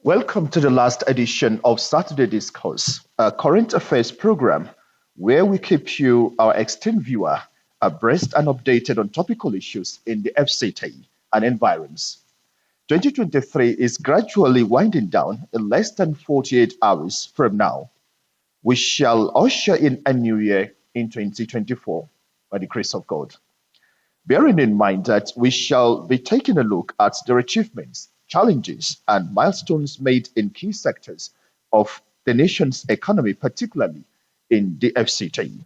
Welcome to the last edition of Saturday Discourse, a current affairs program where we keep you, our esteemed viewer, abreast and updated on topical issues in the FCT and environs. 2023 is gradually winding down in less than 48 hours from now. We shall usher in a new year in 2024 by the grace of God. Bearing in mind that we shall be taking a look at their achievements, challenges, and milestones made in key sectors of the nation's economy, particularly in the FCT.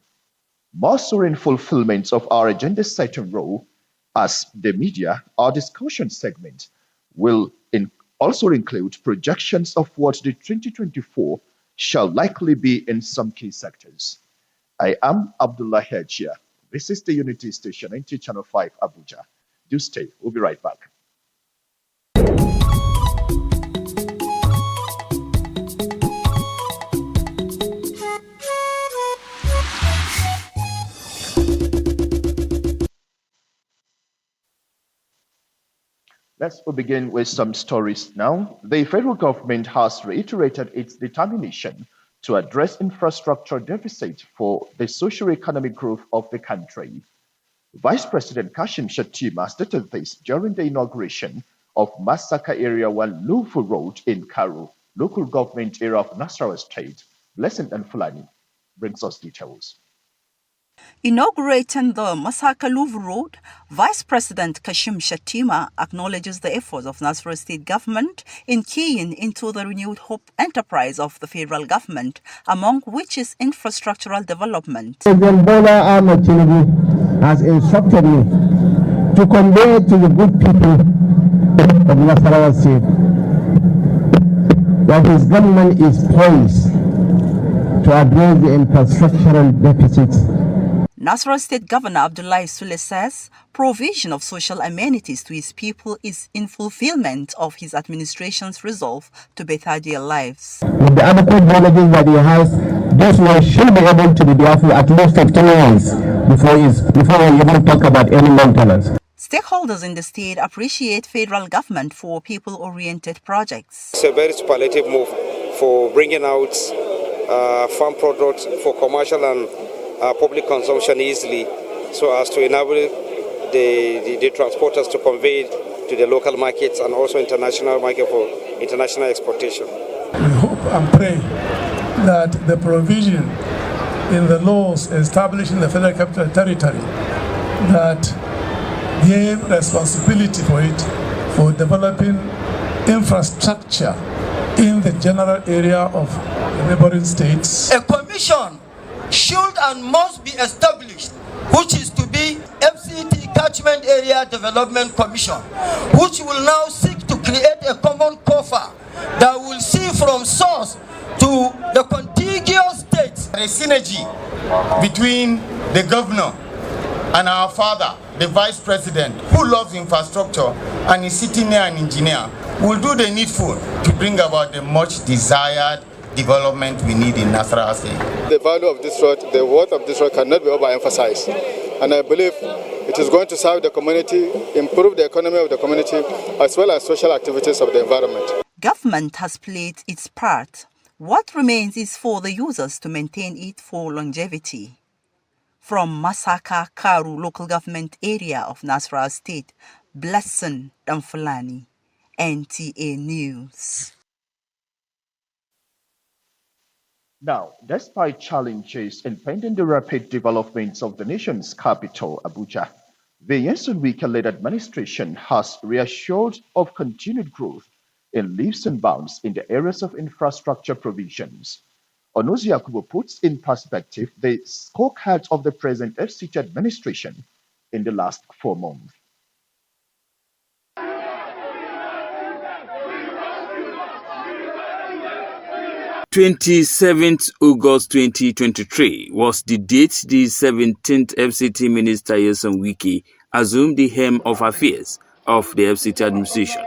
More so in fulfillment of our agenda-setting role as the media, our discussion segment will also include projections of what the 2024 shall likely be in some key sectors. I am Abdullah Hajia. This is the Unity Station, NT Channel 5, Abuja. Do stay. We'll be right back. Let's begin with some stories now. The federal government has reiterated its determination to address infrastructure deficit for the socio-economic growth of the country. Vice President Kashim Shettima stated this during the inauguration of Masaka Area 1 Lufu Road in Karu, local government area of Nasarawa State. Blessing and Fulani brings us details. Inaugurating the Masaka Luvu Road, Vice President Kashim Shettima acknowledges the efforts of Nasarawa State government in keying into the renewed hope enterprise of the federal government, among which is infrastructural development. President Bola Ahmed Tinubu has instructed me to convey to the good people of Nasarawa State that his government is poised to address the infrastructural deficits. Nasarawa State Governor Abdullahi Sule says provision of social amenities to his people is in fulfillment of his administration's resolve to better their lives. With the adequate knowledge that he has, this one should be able to be there for at least 15 years before we even talk about any maintenance. Stakeholders in the state appreciate federal government for people-oriented projects. It's a very superlative move for bringing out farm products for commercial and public consumption easily, so as to enable the transporters to convey to the local markets and also international market for international exportation. We hope and pray that the provision in the laws establishing the Federal Capital Territory that give responsibility for it for developing infrastructure in the general area of the neighboring states. A commission should and must be established, which is to be FCT Catchment Area Development Commission, which will now seek to create a common coffer that will see from source to the contiguous states. A synergy between the governor and our father, the vice president, who loves infrastructure and is sitting there an engineer, will do the needful to bring about the much desired development we need in Nasarawa State. The value of this road, the worth of this road cannot be overemphasized. And I believe it is going to serve the community, improve the economy of the community, as well as social activities of the environment. Government has played its part. What remains is for the users to maintain it for longevity. From Masaka Karu local government area of Nasarawa State, Blessing Damfulani, NTA News. Now, despite challenges impending the rapid developments of the nation's capital, Abuja, the Nyesom Wike-led administration has reassured of continued growth in leaps and bounds in the areas of infrastructure provisions. Onozi Akubo puts in perspective the scorecard of the present FCT administration in the last 4 months. 27th August 2023 was the date the 17th FCT Minister Nyesom Wike assumed the helm of affairs of the FCT administration.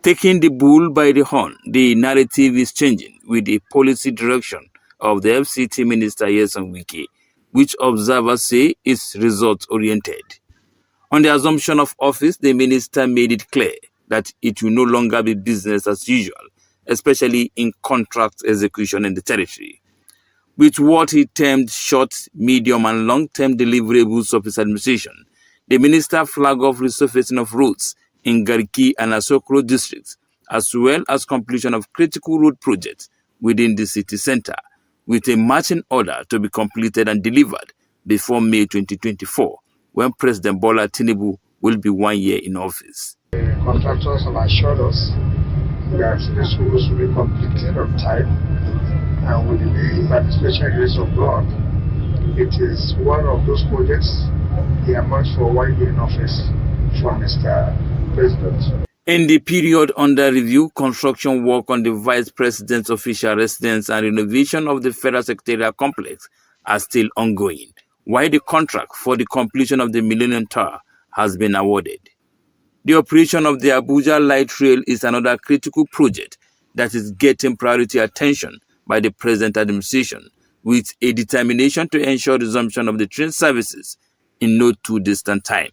Taking the bull by the horn, the narrative is changing with the policy direction of the FCT Minister Nyesom Wike, which observers say is result-oriented. On the assumption of office, the minister made it clear that it will no longer be business as usual especially in contract execution in the territory. With what he termed short, medium, and long-term deliverables of his administration, the minister flagged off resurfacing of roads in Garki and Asokoro districts, as well as completion of critical road projects within the city center, with a marching order to be completed and delivered before May 2024, when President Bola Tinubu will be 1 year in office. The contractors have assured us that this will be completed on time, and with the special grace of God, it is one of those projects earmarked for 1 year in office for Mr. President. In the period under review, construction work on the Vice President's official residence and renovation of the Federal Secretariat complex are still ongoing, while the contract for the completion of the Millennium Tower has been awarded. The operation of the Abuja Light Rail is another critical project that is getting priority attention by the present administration, with a determination to ensure resumption of the train services in no too distant time.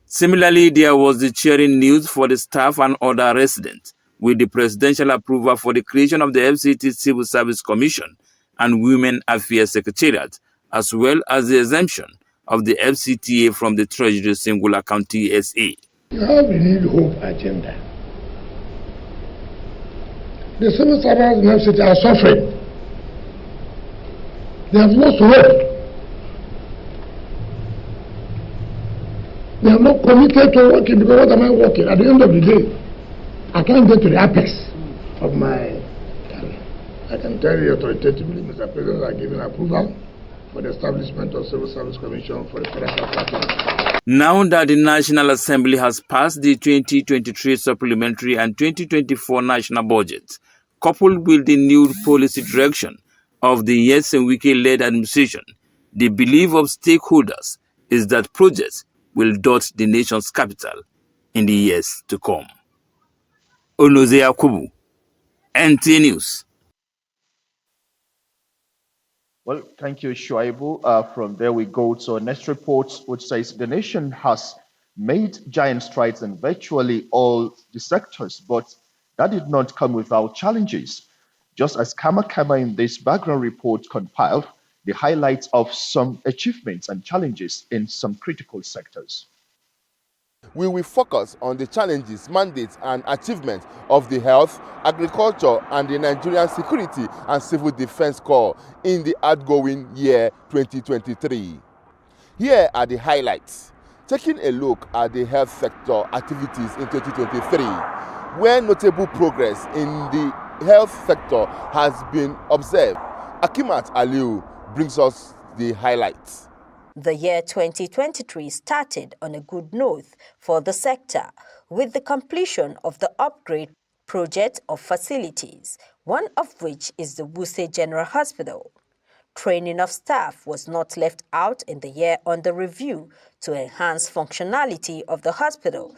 Similarly, there was the cheering news for the staff and other residents, with the presidential approval for the creation of the FCT Civil Service Commission and Women Affairs Secretariat, as well as the exemption of the FCTA from the Treasury Single Account TSA. You have a need hope agenda. The civil servants in FCT are suffering. They have lost hope. They are not committed to working, because what am I working? At the end of the day, I can't get to the apex of my career. I can tell you authoritatively, Mr. President has given approval for the establishment of Civil Service Commission for the Federal Capital. Now that the National Assembly has passed the 2023 supplementary and 2024 national budgets, coupled with the new policy direction of the Nyesom Wike-led administration, the belief of stakeholders is that projects will dot the nation's capital in the years to come. Onoze Yakubu, NT News. Well, thank you, Shuaibu. From there we go to our next report, which says the nation has made giant strides in virtually all the sectors, but that did not come without challenges. Just as Kama in this background report compiled the highlights of some achievements and challenges in some critical sectors. We will focus on the challenges, mandates, and achievements of the health, agriculture, and the Nigerian Security and Civil Defense Corps in the outgoing year 2023. Here are the highlights. Taking a look at the health sector activities in 2023, where notable progress in the health sector has been observed. Akimat Aliu brings us the highlights. The year 2023 started on a good note for the sector, with the completion of the upgrade project of facilities, one of which is the Wuse General Hospital. Training of staff was not left out in the year under review to enhance functionality of the hospital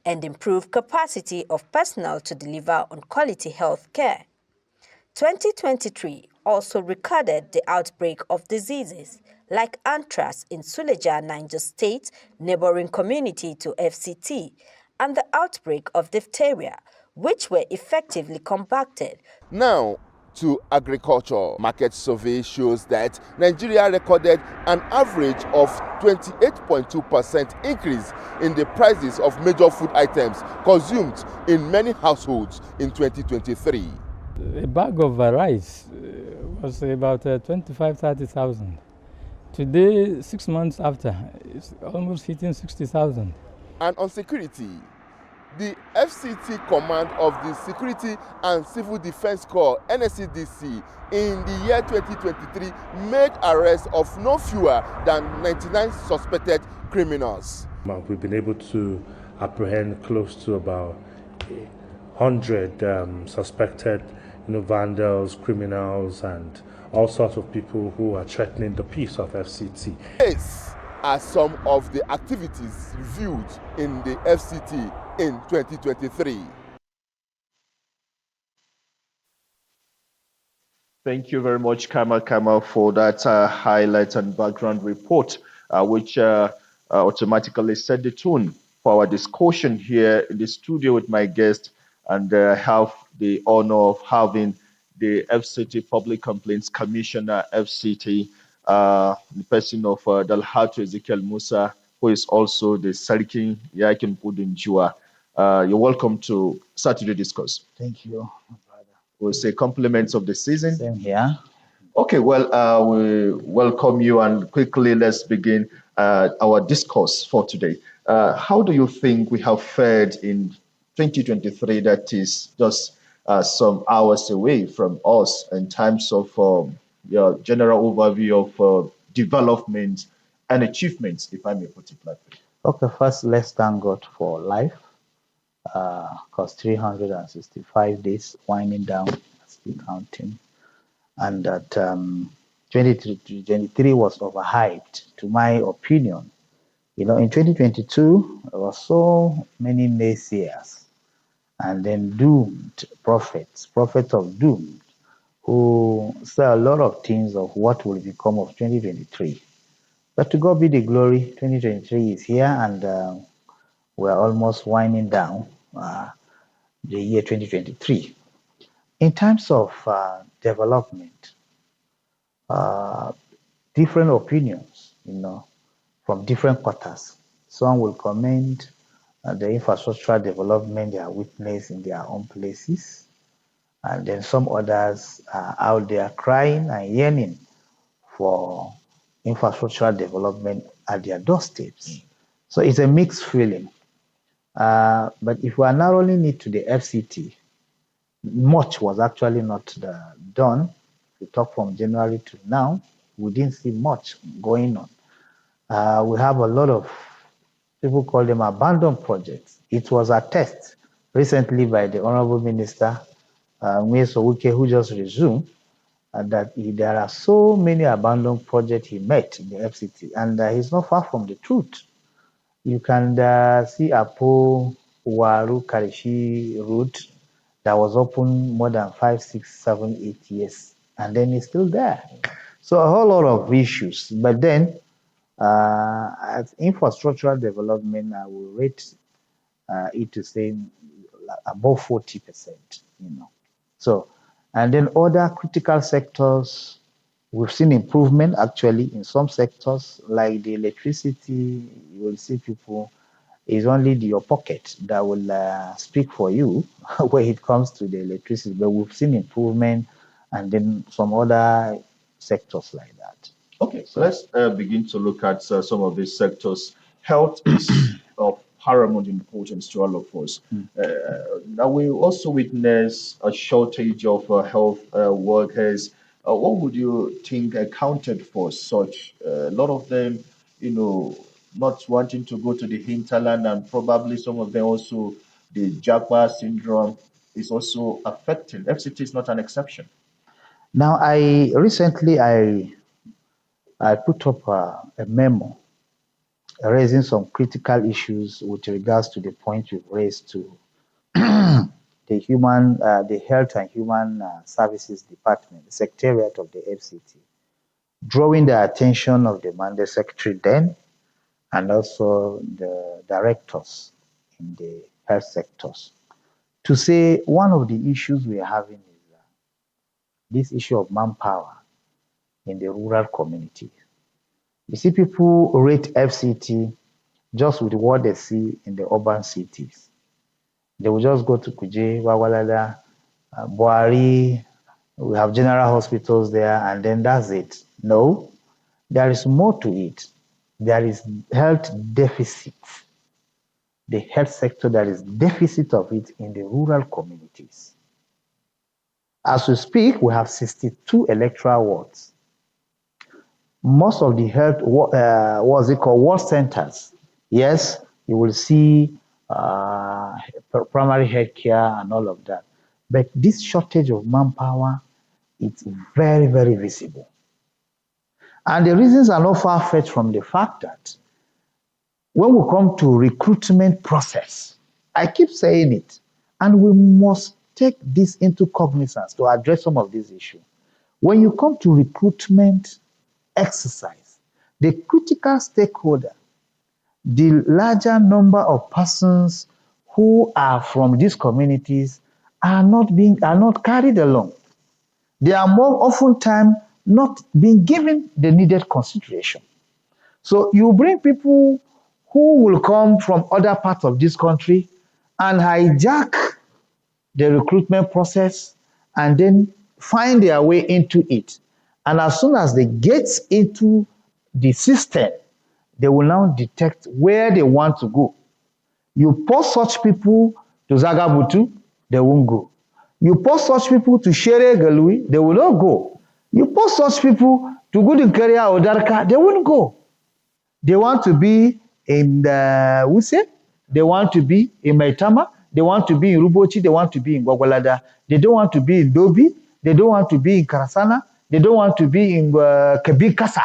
and improve capacity of personnel to deliver on quality health care. 2023 also recorded the outbreak of diseases like anthrax in Suleja, Niger State, neighboring community to FCT, and the outbreak of diphtheria, which were effectively combated. Now to agriculture. Market survey shows that Nigeria recorded an average of 28.2% increase in the prices of major food items consumed in many households in 2023. A bag of rice was about 25,000-30,000. Today, 6 months after, it's almost hitting 60,000. And on security, the FCT command of the Security and Civil Defense Corps, NSCDC, in the year 2023 made arrests of no fewer than 99 suspected criminals. We've been able to apprehend close to about 100 suspected vandals, criminals, and all sorts of people who are threatening the peace of FCT. These are some of the activities reviewed in the FCT in 2023. Thank you very much, Kama, for that highlight and background report, which automatically set the tone for our discussion here in the studio with my guest, and I have the honor of having the FCT Public Complaints Commissioner, FCT, the person of Dalhatu Ezekiel Musa, who is also the Sarkin Yakin Pudin Jua. You're welcome to Saturday Discourse. Thank you. We'll say compliments of the season. Same here. Okay, well, we welcome you, and quickly let's begin our discourse for today. How do you think we have fared in 2023, that is just some hours away from us, in terms of your general overview of development and achievements, if I may put it like that? Okay, first, let's thank God for life, because 365 days winding down, still counting, and that 2023 was overhyped, to my opinion. You know, in 2022, there were so many naysayers and then doomed prophets of doom, who say a lot of things of what will become of 2023. But to God be the glory, 2023 is here, and we're almost winding down the year 2023. In terms of development, different opinions, from different quarters. Some will commend the infrastructural development they are witnessed in their own places, and then some others are out there crying and yearning for infrastructural development at their doorsteps. So it's a mixed feeling. But if we are narrowing it to the FCT, much was actually not done. We talk from January to now, we didn't see much going on. We have a lot of, people call them abandoned projects. It was attested recently by the Honorable Minister, Mweso Wike, who just resumed, that there are so many abandoned projects he met in the FCT, and he's not far from the truth. You can see Apo Waru Karishi route that was open more than 5, 6, 7, 8 years, and then it's still there. So a whole lot of issues. But then, as infrastructural development, I will rate it to say above 40%, So, and then other critical sectors, we've seen improvement actually in some sectors, like the electricity. You will see people, it's only your pocket that will speak for you when it comes to the electricity, but we've seen improvement, and then some other sectors like that. Okay, so let's begin to look at some of these sectors. Health is of paramount importance to all of us. Now, we also witness a shortage of health workers. What would you think accounted for such? A lot of them, not wanting to go to the hinterland, and probably some of them also, the Jaguar syndrome is also affecting. FCT is not an exception. Now, I recently put up a memo raising some critical issues with regards to the point you've raised to the Health and Human Services Department, the Secretariat of the FCT, drawing the attention of the Mandate Secretary then, and also the directors in the health sectors, to say one of the issues we are having is this issue of manpower in the rural community. You see, people rate FCT just with what they see in the urban cities. They will just go to Kuje, Wawalada, Boari, we have general hospitals there, and then that's it. No, there is more to it. There is health deficit. The health sector, there is deficit of it in the rural communities. As we speak, we have 62 electoral wards. Most of the health, what's it called, ward centers, yes, you will see primary health care and all of that. But this shortage of manpower, it's very, very visible. And the reasons are not far-fetched from the fact that when we come to recruitment process, I keep saying it, and we must take this into cognizance to address some of these issues. When you come to recruitment exercise, the critical stakeholder, the larger number of persons who are from these communities are not carried along. They are more often time not being given the needed consideration. So you bring people who will come from other parts of this country and hijack the recruitment process and then find their way into it. And as soon as they get into the system, they will now detect where they want to go. You post such people to Zagabutu, they won't go. You post such people to Shere Galui, they will not go. You post such people to Gudunkeria or Darka, they won't go. They want to be in the Wuse, they want to be in Maitama, they want to be in Rubochi, they want to be in Gwagwalada, they don't want to be in Dobi, they don't want to be in Karasana, they don't want to be in Kebikasa.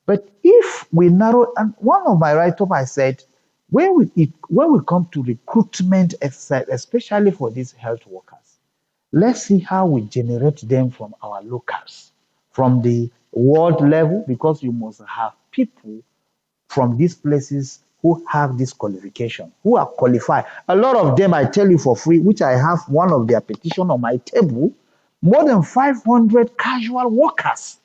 But if we narrow, and one of my write-up I said, when we come to recruitment exercise, especially for these health workers, let's see how we generate them from our locals, from the world level, because you must have people from these places who have this qualification, who are qualified. A lot of them, I tell you for free, which I have one of their petition on my table, more than 500 casual workers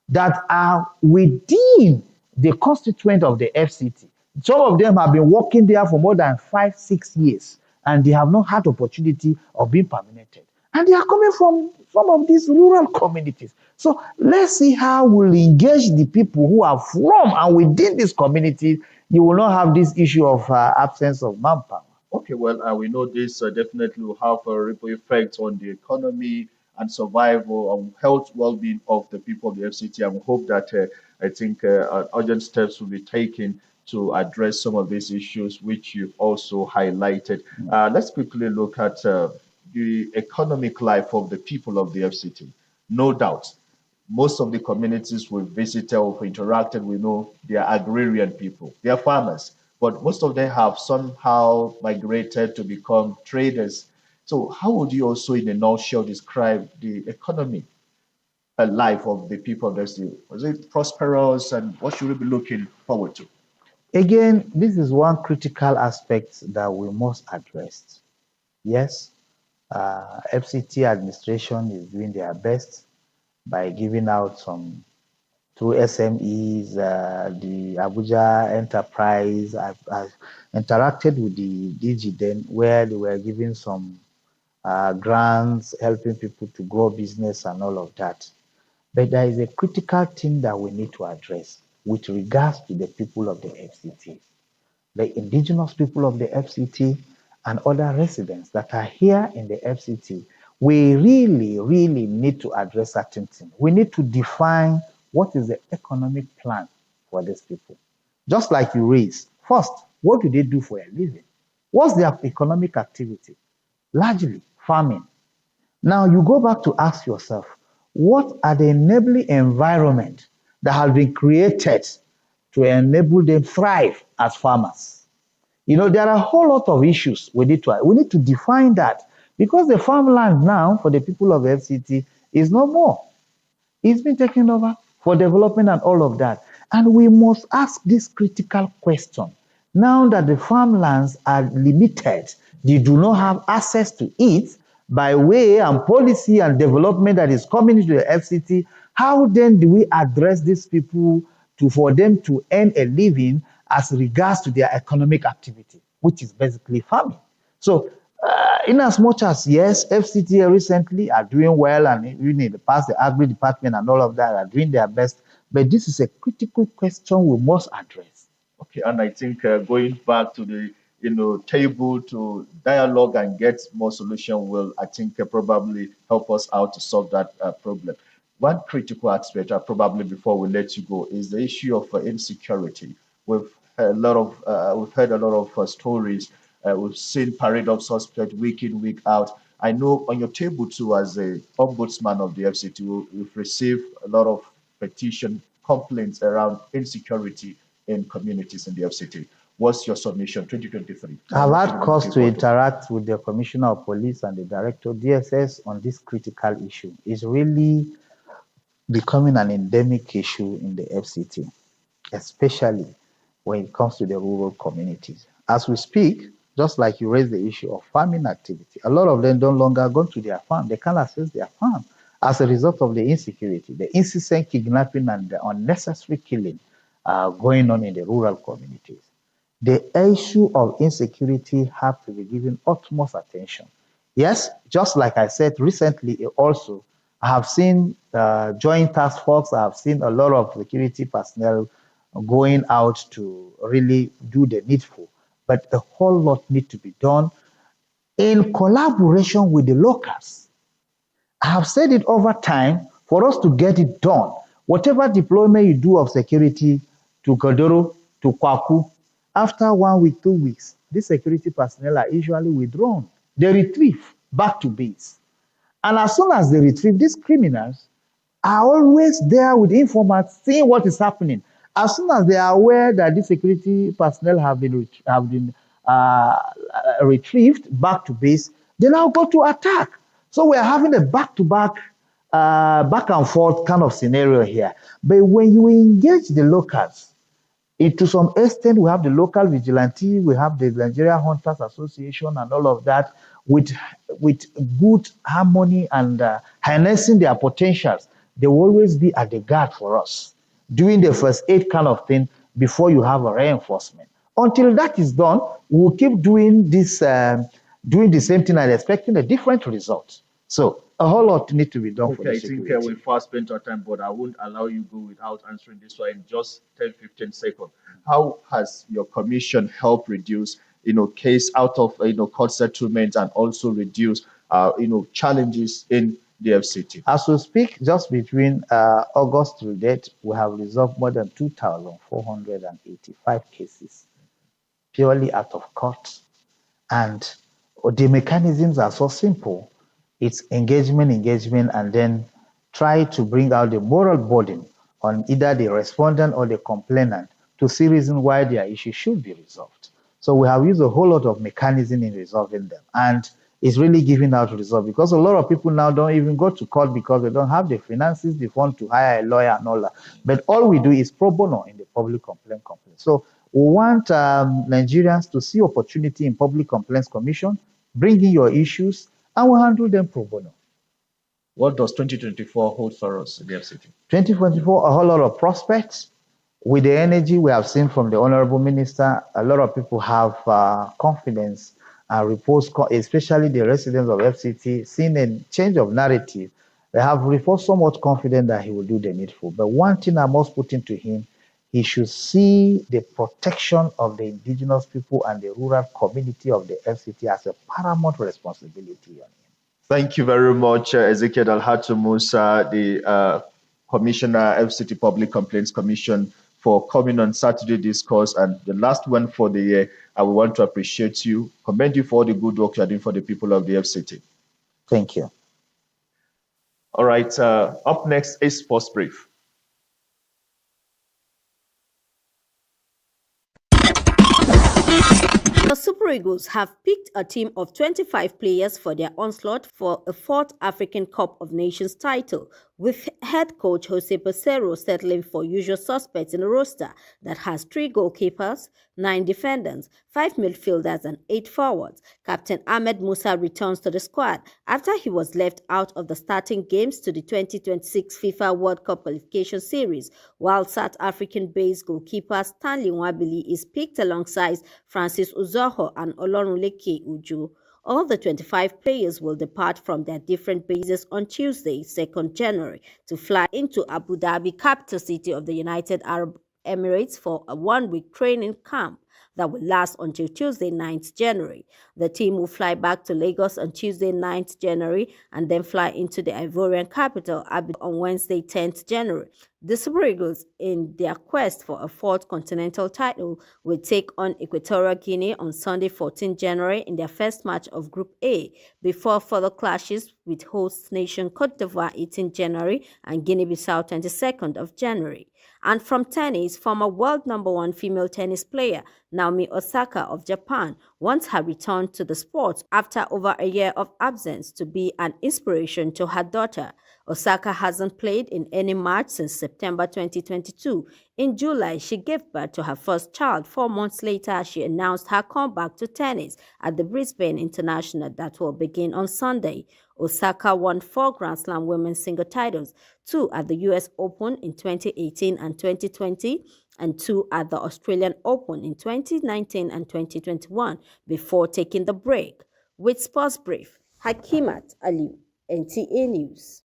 that are within the constituent of the FCT. Some of them have been working there for more than 5-6 years, and they have not had opportunity of being permanented. And they are coming from some of these rural communities. So let's see how we'll engage the people who are from and within this community. You will not have this issue of absence of manpower. Okay, well, we know this definitely will have a ripple effect on the economy and survival and health well-being of the people of the FCT. And we hope that I think urgent steps will be taken to address some of these issues which you've also highlighted. Let's quickly look at the economic life of the people of the FCT. No doubt, most of the communities we've visited or interacted with, know they are agrarian people, they are farmers, but most of them have somehow migrated to become traders. So how would you also in a nutshell describe the economy life of the people of the city? Was it prosperous, and what should we be looking forward to? Again, this is one critical aspect that we must address. Yes, FCT administration is doing their best by giving out some through SMEs, the Abuja enterprise. I've interacted with the DG then, where they were giving some grants, helping people to grow business and all of that. But there is a critical thing that we need to address with regards to the people of the FCT, the indigenous people of the FCT and other residents that are here in the FCT. We really need to address certain things. We need to define what is the economic plan for these people. Just like you raised, first, what do they do for a living? What's their economic activity? Largely farming. Now you go back to ask yourself, what are the enabling environment that have been created to enable them thrive as farmers? You know, there are a whole lot of issues we need to define that, because the farmland now for the people of FCT is no more. It's been taken over for development and all of that. And we must ask this critical question. Now that the farmlands are limited, they do not have access to it by way and policy and development that is coming into the FCT, how then do we address these people for them to earn a living as regards to their economic activity, which is basically farming? So in as much as, yes, FCT recently are doing well, and even in the past, the agri department and all of that are doing their best, but this is a critical question we must address. Okay, and I think going back to the table to dialogue and get more solution will, I think, probably help us out to solve that problem. One critical aspect, probably before we let you go, is the issue of insecurity. We've heard a lot of stories. We've seen parade of suspects week in, week out. I know on your table too, as a ombudsman of the FCT, we've received a lot of petition complaints around insecurity in communities in the FCT. What's your submission 2023? I've had cause to interact with the Commissioner of Police and the Director DSS on this critical issue. It's really becoming an endemic issue in the FCT, especially when it comes to the rural communities. As we speak, Just like you raised the issue of farming activity. A lot of them don't longer go to their farm. They can't access their farm as a result of the insecurity, the incessant kidnapping and the unnecessary killing going on in the rural communities. The issue of insecurity have to be given utmost attention. Yes, just like I said recently, also, I have seen joint task force, I have seen a lot of security personnel going out to really do the needful, but a whole lot need to be done in collaboration with the locals. I have said it over time, for us to get it done, whatever deployment you do of security to Kodoro, to Kwaku, after 1 week, 2 weeks, these security personnel are usually withdrawn. They retrieve back to base. And as soon as they retrieve, these criminals are always there with informants, seeing what is happening. As soon as they are aware that the security personnel have been retrieved back to base, they now go to attack. So we are having a back-to-back, back and forth kind of scenario here. But when you engage the locals, to some extent, we have the local vigilante, we have the Nigeria Hunters Association and all of that with good harmony and harnessing their potentials. They will always be at the guard for us, doing the first aid kind of thing before you have a reinforcement. Until that is done, we'll keep doing this, doing the same thing and expecting a different result. So a whole lot needs to be done for the security. Okay, I think we fast spent our time, but I won't allow you go without answering this one in just 10, 15 seconds. How has your commission helped reduce, case out of, court settlements and also reduce, challenges in the FCT? As we speak, just between August to date, we have resolved more than 2,485 cases purely out of court. And the mechanisms are so simple. It's engagement, and then try to bring out the moral burden on either the respondent or the complainant to see reason why their issue should be resolved. So we have used a whole lot of mechanism in resolving them. And it's really giving out result because a lot of people now don't even go to court because they don't have the finances, the fund to hire a lawyer and all that. But all we do is pro bono in the public complaint. So we want Nigerians to see opportunity in Public Complaints Commission, bring in your issues, and we'll handle them pro bono. What does 2024 hold for us in the FCT? 2024, a whole lot of prospects. With the energy we have seen from the Honorable Minister, a lot of people have confidence and reports, especially the residents of FCT, seeing a change of narrative. They have reported somewhat confident that he will do the needful. But one thing I must put into him, he should see the protection of the indigenous people and the rural community of the FCT as a paramount responsibility on him. Thank you very much, Ezekiel Alhatu Musa, the Commissioner, FCT Public Complaints Commission, for coming on Saturday Discourse. And the last one for the year, I would want to appreciate you, commend you for all the good work you are doing for the people of the FCT. Thank you. All right, up next is Sports Brief. The Super Eagles have picked a team of 25 players for their onslaught for a fourth African Cup of Nations title, with head coach Jose Peseiro settling for usual suspects in a roster that has 3 goalkeepers, 9 defenders, 5 midfielders and 8 forwards. Captain Ahmed Musa returns to the squad after he was left out of the starting games to the 2026 FIFA World Cup qualification series, while South African-based goalkeeper Stanley Nwabili is picked alongside Francis Uzoho and Olorunleke Uju. All the 25 players will depart from their different bases on Tuesday, 2nd January, to fly into Abu Dhabi, capital city of the United Arab Emirates, for a 1-week training camp that will last until Tuesday, 9th January. The team will fly back to Lagos on Tuesday, 9th January, and then fly into the Ivorian capital, Abu Dhabi, on Wednesday, 10th January. The Super Eagles, in their quest for a 4th continental title, will take on Equatorial Guinea on Sunday, 14th January, in their first match of Group A, before further clashes with host nation Cote d'Ivoire 18th January and Guinea-Bissau 22nd of January. And from tennis, former world #1 female tennis player Naomi Osaka of Japan wants her return to the sport after over a year of absence to be an inspiration to her daughter. Osaka hasn't played in any match since September 2022. In July, she gave birth to her first child. 4 months later, she announced her comeback to tennis at the Brisbane International that will begin on Sunday. Osaka won 4 Grand Slam women's single titles, 2 at the US Open in 2018 and 2020, and 2 at the Australian Open in 2019 and 2021 before taking the break. With Sports Brief, Hakimat Ali, NTA News.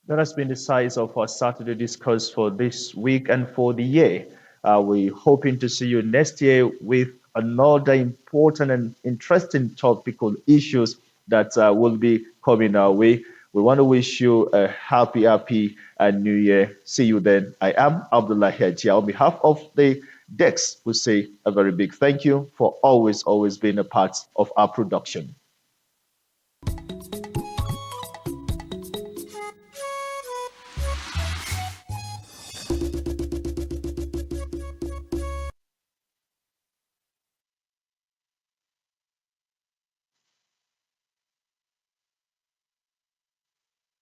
That has been the size of our Saturday Discourse for this week and for the year. We're hoping to see you next year with another important and interesting topical issues that will be coming our way. We want to wish you a happy New Year. See you then. I am Abdullah Haji. On behalf of the Dex, we say a very big thank you for always being a part of our production.